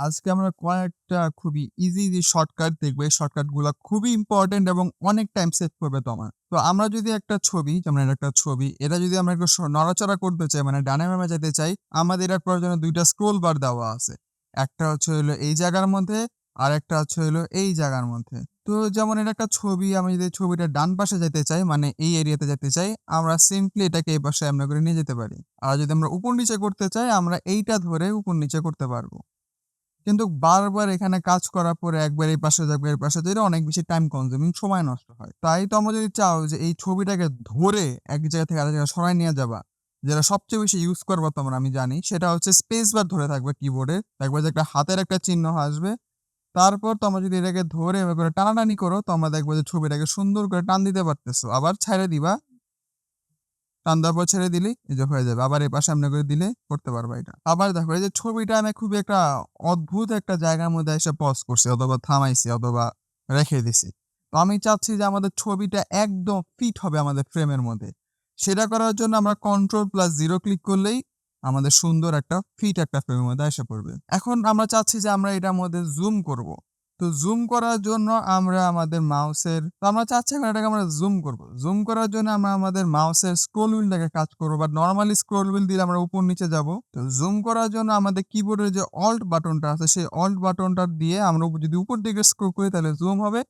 আজকে আমরা কয়েকটা খুবই ইজি শর্টকাট দেখবো। এই শর্টকাট গুলা খুবই ইম্পোর্টেন্ট এবং অনেক টাইম সেভ করবে তোমার। তো আমরা যদি একটা ছবি, যেমন এটা একটা ছবি, এটা যদি আমরা একটু নড়াচড়া করতে চাই, মানে ডানে বামে যেতে চাই, আমাদের এটার প্রয়োজনে ২ টা স্ক্রল বার দেওয়া আছে। একটা হচ্ছে হইলো এই জায়গার মধ্যে, আরেকটা হচ্ছে হইলো এই জায়গার মধ্যে। তো যেমন এটা একটা ছবি, আমি যদি ছবিটা ডান পাশে যেতে চাই, মানে এই এরিয়াতে যেতে চাই, আমরা সিম্পলি এটাকে এই পাশে এমনি করে নিয়ে যেতে পারি। আর যদি আমরা উপর নিচে করতে চাই, আমরা এইটা ধরে উপর নিচে করতে পারবো। কিন্তু বারবার এখানে কাজ করার পরে একবার এই পাশে যাবো, এর পাশে যেতে অনেক বেশি টাইম কনজিউমিং, সময় নষ্ট হয়। তাই তোমরা যদি চাও যে এই ছবিটাকে ধরে এক জায়গা থেকে আরেক জায়গায় সরায় নিয়ে যাবা, যেটা সবচেয়ে বেশি ইউজ করবা তোমরা আমি জানি, সেটা হচ্ছে স্পেস বার ধরে থাকবে কিবোর্ডে। দেখবা যে একটা হাতের একটা চিহ্ন আসবে। তারপর তোমরা যদি এটাকে ধরে এভাবে করে টানাটানি করো, তোমরা দেখবা যে ছবিটাকে সুন্দর করে টান দিতে পারতেছো। আবার ছাইড়া দিবা। টান দেওয়ার পর ছেড়ে দিলেই এই যে হয়ে যাবে। আবার এপাশে এমনি করে দিলে করতে পারবা এটা। আবার দেখো এই যে ছবিটা আমি খুবই একটা অদ্ভুত একটা জায়গার মধ্যে এসে পজ করছি অথবা থামাইছি অথবা রেখে দিছি। তো আমি চাচ্ছি যে আমাদের ছবিটা একদম ফিট হবে আমাদের ফ্রেমের মধ্যে। সেটা করার জন্য আমরা Ctrl+0 ক্লিক করলেই আমাদের সুন্দর একটা ফিট একটা ফ্রেমের মধ্যে এসে পড়বে। এখন আমরা চাচ্ছি যে আমরা এটার মধ্যে জুম করব। তো জুম করার জন্য আমরা আমাদের মাউসের তো আমরা চাচ্ছি এখন এটাকে আমরা জুম করব। জুম করার জন্য আমরা আমাদের মাউসের স্ক্রল হুইলটাকে কাজ করব বা নরমালি স্ক্রল হুইল দিলে আমরা উপর নিচে যাব। তো জুম করার জন্য আমাদের কিবোর্ডের যে অল্ট বাটনটা আছে সেই অল্ট বাটনটা দিয়ে আমরা যদি উপর দিকে স্ক্রল করি তাহলে জুম হবে।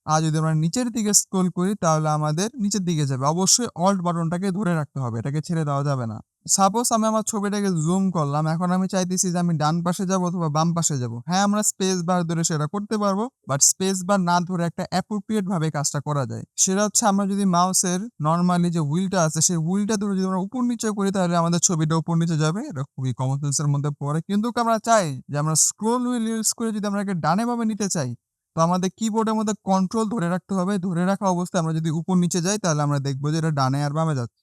আর যদি আমরা নিচের দিকে স্ক্রল করি তাহলে আমাদের নিচের দিকে যাবে। অবশ্যই অল্ট বাটনটাকে ধরে রাখতে হবে। এটাকে ছেড়ে দেওয়া যাবে না। সাপোজ আমি আমার ছবিটাকে জুম করলাম। এখন আমি চাইতেছি যে আমি ডান পাশে যাবো অথবা বাম পাশে যাবো। হ্যাঁ, আমরা স্পেস বার ধরে সেটা করতে পারবো। বাট স্পেস বার না ধরে একটা অ্যাপ্রোপ্রিয়েট ভাবে কাজটা করা যায়। সেটা হচ্ছে আমরা যদি মাউসের নরমালি যে হুইলটা আছে সেই হুইলটা ধরে যদি আমরা উপর নিচে করি তাহলে আমাদের ছবিটা উপর নিচে যাবে। এটা খুবই কমন সেন্সের মধ্যে পড়ে। কিন্তু আমরা চাই যে আমরা স্ক্রল হুইল ইউজ করে যদি আমরা একে ডানে বামে নিতে চাই, তো আমাদের কিবোর্ডের মধ্যে কন্ট্রোল ধরে রাখতে হবে। ধরে রাখা অবস্থায় আমরা যদি উপর নিচে যাই তাহলে আমরা দেখব যে এটা ডানে আর বামে যাচ্ছে।